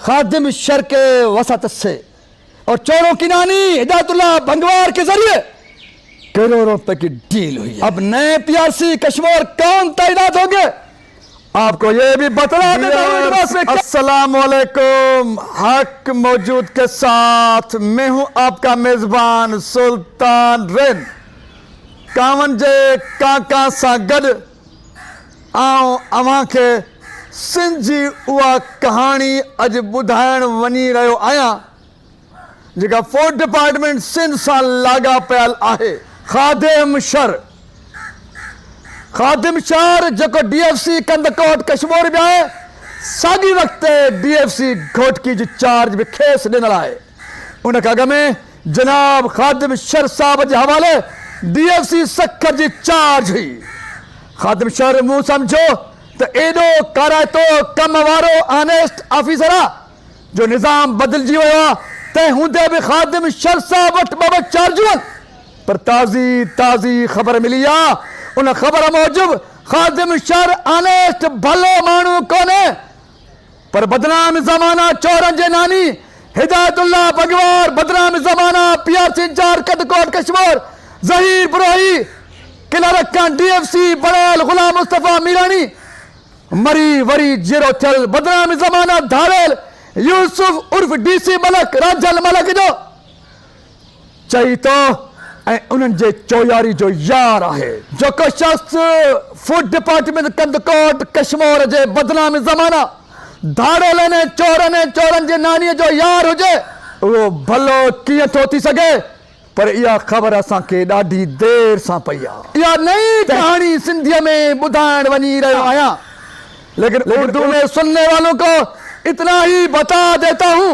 खादिम sir के वसत से और चोरों की नानी हिदायतुल्लाह भंगवार के जरिए करोड़ों रुपए की डील हुई है। अब नए पीआरसी कश्मीर कौन तैनात होंगे आपको ये भी बता देता हूं। अस्सलाम वालेकुम, हक मौजूद के साथ मैं हूं आपका मेजबान सुल्तान रेन कावन जे काका सां गॾु आऊं अवां खे सिंध जी उहा कहाणी अॼु ॿुधाइण वञी रहियो आहियां जेका फूड डिपार्टमेंट सिंध सां लाॻापियल आहे। खादिम शर जेको DFC कंदकोट कश्मीर में आहे साॻी वक़्त DFC घोटकी जी चार्ज बि खेसि ॾिनल आहे। उन खां अॻु में जनाब खादिम शर साहब जे हवाले DFC सखर जी चार्ज हुई। खादिम शर मूं सम्झो त एॾो कराइतो कम वारो ऑनेस्ट ऑफिसर आहे जो निज़ाम बदिलजी वियो आहे। तंहिं हूंदे बि खादिम शर साहब वटि ॿ चार्जूं आहिनि पर ताज़ी ख़बर मिली आहे। उन ख़बर मूजिब खादिम शर ऑनेस्ट भलो माण्हू कोन्हे पर बदनाम ज़माना चोरनि जे नानी हिदायतुल्लाह भंगवार, बदनाम ज़माना PRC इंचार्ज कंदकोट कश्मीर ज़हीर बुरोही, किला रखन DFC बड़ेल गुलाम मुस्तफ़ा मीरानी, मरी वरी जीरो थियल बदनाम ज़माना धारेल यूसुफ उर्फ DC मलक राजल मलक जो चई तो ऐं उन्हनि जे चोयारी जो यार आहे। जेको शख्स फूड डिपार्टमेंट कंदकोट कश्मीर जे बदनाम ज़माना धाड़ेलनि चोरनि जे नानीअ जो यार हुजे उहो भलो कीअं थो थी सघे। पर इहा ख़बर असांखे ॾाढी देर सां पई आहे। इहा नई कहानी सिंधीअ में ॿुधाइण वञी रहियो आहियां लेकिन उर्दू में सुनने वालों को इतना ही बता देता हूं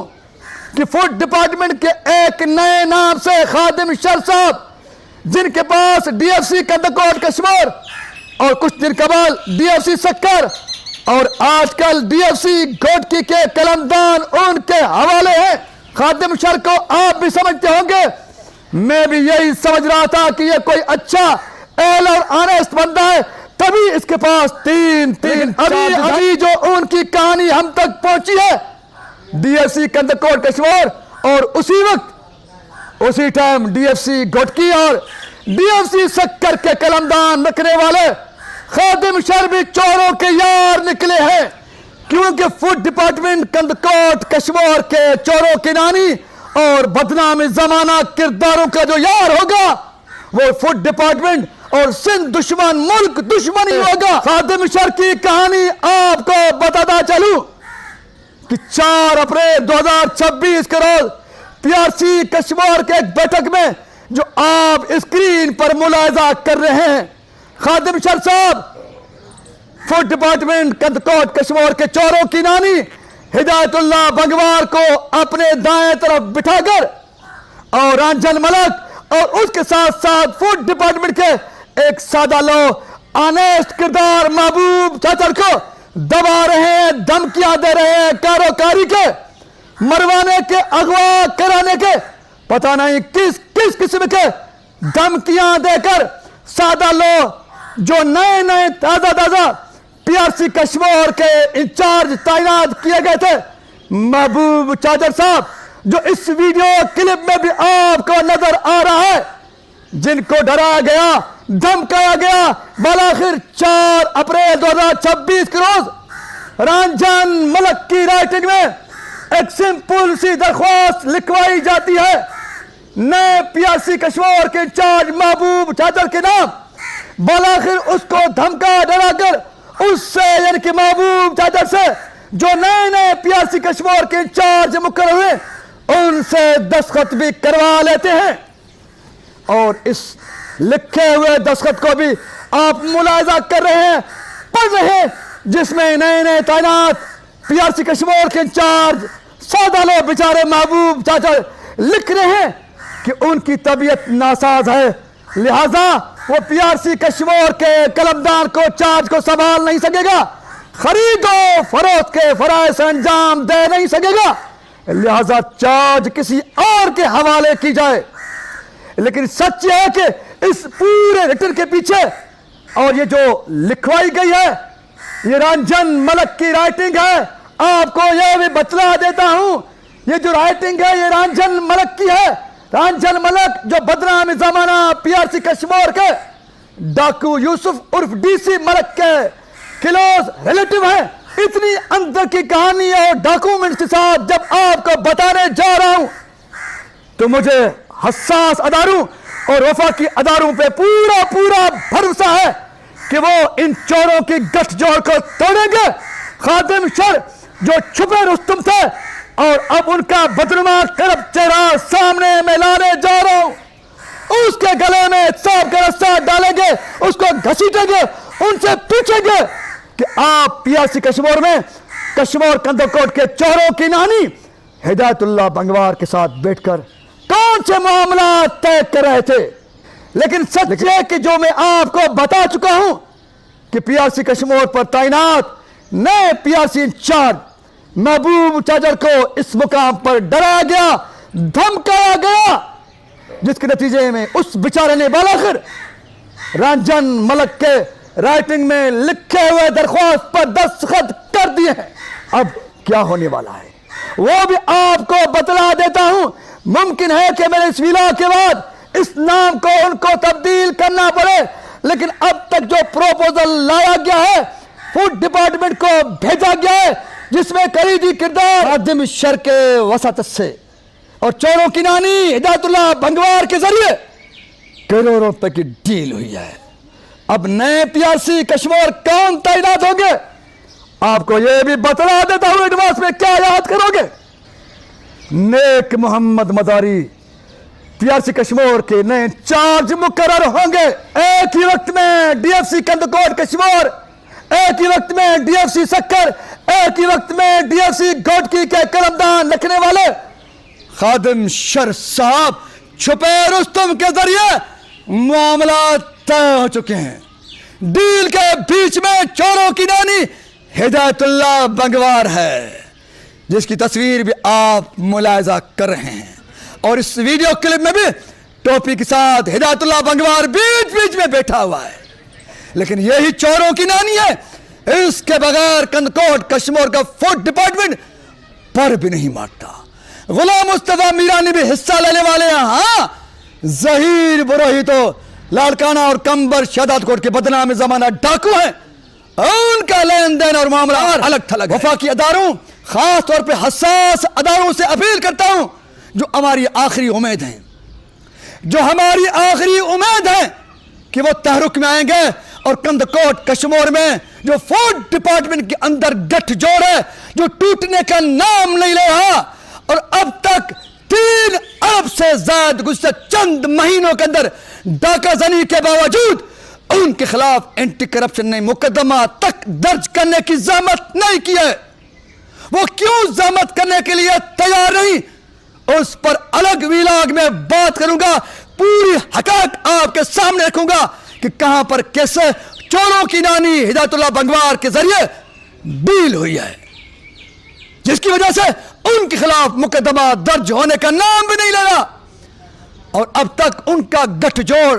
कि फूड डिपार्टमेंट के एक नए नाम से खादिम शर साहब जिनके पास DFC कंदकोट कश्मीर और कुछ दिन कबल DFC सक्कर और आजकल DFC घोटकी के कलमदान उनके हवाले हैं। खादिम शर को आप भी समझते होंगे, मैं भी यही समझ रहा था कि ये कोई अच्छा एल और ऑनेस्ट बंदा है तभी इसके पास तीन अभी जो उनकी कहानी हम तक पहुंची है DFC कंदकोट कश्मीर और उसी टाइम DFC घोटकी और DFC सक्कर के कलमदान रखने वाले खादिम शर भी चोरों के यार निकले हैं क्योंकि फूड डिपार्टमेंट कंदकोट कश्मीर के चोरों की नानी और बदनाम ज़माना किरदारों का जो यार होगा वो फूड डिपार्टमेंट और सिंध दुश्मन मुल्क दुश्मन ही होगा। खादिम शर की कहानी आपको बताता चलूं कि 4 अप्रैल 2026 के रोज PRC कश्मीर के एक बैठक में जो आप स्क्रीन पर मुलाहिजा कर रहे हैं, खादिम शर साहब फूड डिपार्टमेंट कंदकोट कश्मीर के चोरों की नानी हिदायतुल्लाह भंगवार को अपने दाएं तरफ बिठाकर और रांझन मलक और उसके साथ साथ फूड डिपार्टमेंट के एक सादा लो ऑनेस्ट किरदार महबूब चाचर को दबा रहे हैं, धमकियां दे रहे हैं, कारोकारी के मरवाने के, अगवा कराने के, पता नहीं किस किस्म के धमकियां देकर सादा लो जो नए ताजा PRC कश्मीर के इंचार्ज तैनात किए गए थे महबूब चाचर साहब जो इस वीडियो क्लिप में भी आपको नजर आ रहा है, जिनको डराया गया, धमकाया गया। बालाखिर 4 अप्रैल 2026 के रोज रांझन मलक की राइटिंग में एक सिंपल सी दरख्वास्त लिखवाई जाती है नए PRC कश्मीर के इंचार्ज महबूब चाचर के नाम। बालाखिर उसको धमका डराकर उससे यानी कि महबूब चाचर से जो नए PRC कश्मीर के इंचार्ज मुकर्रर हुए उनसे दस्तखत भी करवा लेते हैं और इस लिखे हुए दस्तखत को भी आप मुलाहिजा कर रहे हैं, पढ़ रहे हैं, जिसमें नए तैनात PRC कश्मीर के इंचार्ज सादा लो बेचारे महबूब चाचर लिख रहे हैं कि उनकी तबीयत नासाज है, लिहाजा वो PRC कश्मीर के कलमदान को चार्ज को संभाल नहीं सकेगा, खरीदो फरोख्त के फराइज अंजाम दे नहीं सकेगा, लिहाजा चार्ज किसी और के हवाले की जाए। लेकिन सच है कि इस पूरे लेटर के पीछे और ये जो लिखवाई गई है ये रांझन मलक की राइटिंग है आपको यह भी बतला देता हूं, ये जो राइटिंग है ये रंजन मलक की है। रंजन मलक जो बदनाम जमाना पीआरसी कश्मीर के डाकू यूसुफ उर्फ डीसी मलक के क्लोज रिलेटिव है। इतनी अंदर की कहानी और डॉक्यूमेंट्स के साथ जब आपको बताने जा रहा हूं तो मुझे हसास अदारों और वफाकी अदारों पे पूरा पूरा भरोसा है कि वो इन चोरों की गठजोड़ को तोड़ेंगे। खादिम शर जो छुपे रुस्तम थे और अब उनका बदनुमा करब चेहरा सामने में लाने जा रहा हूं, उसके गले में सांप का रस्सा डालेंगे, उसको घसीटेंगे, उनसे पूछेंगे कि आप पीआरसी कश्मीर में कश्मीर कंदकोट के चोरों की नानी हिदायतुल्लाह बंगवार के साथ बैठकर कौन से मामला तय कर रहे थे। लेकिन सच है कि जो मैं आपको बता चुका हूं कि पीआरसी कश्मीर पर तैनात नए पीआरसी इंचार्ज महबूब चाचर को इस मुकाम पर डराया गया, धमकाया गया, जिसके नतीजे में उस बेचारे ने बालाखिर रंजन मलक के राइटिंग में लिखे हुए दरख्वास्त पर दस्तखत कर दिए हैं। अब क्या होने वाला है वो भी आपको बतला देता हूं। मुमकिन है कि मेरे इस विला के बाद इस नाम को उनको तब्दील करना पड़े, लेकिन अब तक जो प्रपोजल लाया गया है फूड डिपार्टमेंट को भेजा गया है, जिसमें करीबी किरदार खादिम शर के वसात से और चोरों की नानी हिदायतुल्लाह बंगवार के जरिए करोड़ों रुपए की डील हुई है। अब नए पीआरसी कश्मीर कौन तैनात होंगे आपको यह भी बतला देता हूं एडवांस में। क्या याद करोगे? नेक मोहम्मद मदारी पीआरसी कश्मीर के नए इंचार्ज मुकर्रर होंगे। एक ही वक्त में डीएफसी कंदकोट कश्मीर, एक ही वक्त में डीएफसी सक्कर, एक ही वक्त में डीएफसी घोटकी के कलमदान लिखने वाले खादिम शर साहब छुपे रुस्तम के जरिए मामला तय हो चुके हैं। डील के बीच में चोरों की नानी हिदायतुल्लाह बंगवार है, जिसकी तस्वीर भी आप मुलाहिजा कर रहे हैं। और इस वीडियो क्लिप में भी टोपी के साथ हिदायतुल्लाह बंगवार बीच बीच में बैठा हुआ है। लेकिन यही चोरों की नानी है, इसके बगैर कंदकोट कश्मीर का फूड डिपार्टमेंट पर भी नहीं मारता। गुलाम मुस्तफा मीरानी भी हिस्सा लेने वाले हैं। हाँ, जहीर बुरोही तो लाड़काना और कंबर शहादत कोट के बदनाम जमाना डाकू है, उनका लेन देन और मामला अलग थलग। वफाकी अदारों, खास तौर पे हसास अदारों से अपील करता हूं, जो हमारी आखिरी उम्मीद है, जो हमारी आखिरी उम्मीद है कि वो तहरुक में आएंगे और कंदकोट कश्मीर में जो फूड डिपार्टमेंट के अंदर गठजोड़ है, जो टूटने का नाम नहीं ले रहा, और अब तक 3 अरब से ज्यादा गुज़श्ता चंद महीनों के अंदर डाका जनी के बावजूद उनके खिलाफ एंटी करप्शन ने मुकदमा तक दर्ज करने की जहमत नहीं की है। वो क्यों जहमत करने के लिए तैयार नहीं, उस पर अलग विलाग में बात करूंगा। पूरी हकीकत आपके सामने रखूंगा कि कहां पर कैसे चोरों की नानी हिदायतुल्लाह बंगवार के जरिए डील हुई है, जिसकी वजह से उनके खिलाफ मुकदमा दर्ज होने का नाम भी नहीं ले रहा। और अब तक उनका गठजोड़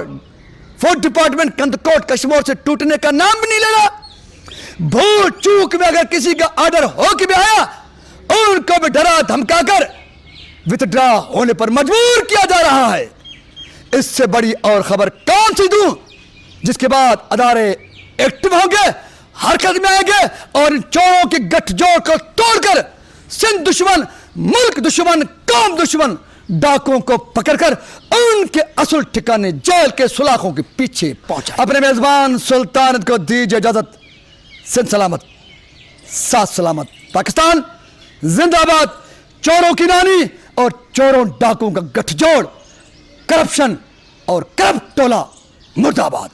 फूड डिपार्टमेंट कंदकोट कश्मीर से टूटने का नाम भी नहीं ले रहा। भूल चूक में अगर किसी का ऑर्डर हो के भी आया, उनको भी डरा धमका कर विथड्रॉ होने पर मजबूर किया जा रहा है। इससे बड़ी और खबर कौन सी दूं, जिसके बाद अदारे एक्टिव होंगे, हरकत में आएंगे और इन चोरों की गठजोड़ को तोड़कर सिंध दुश्मन, मुल्क दुश्मन, कौम दुश्मन डाकुओं को पकड़कर उनके असल ठिकाने जेल के सुलाखों के पीछे पहुंचा। अपने मेजबान सुल्तानत को दीजिए इजाजत। सिंध सलामत, साथ सलामत। पाकिस्तान जिंदाबाद। चोरों की नानी और चोरों डाकुओं का गठजोड़, करप्शन और करप्ट टोला मुर्दाबाद।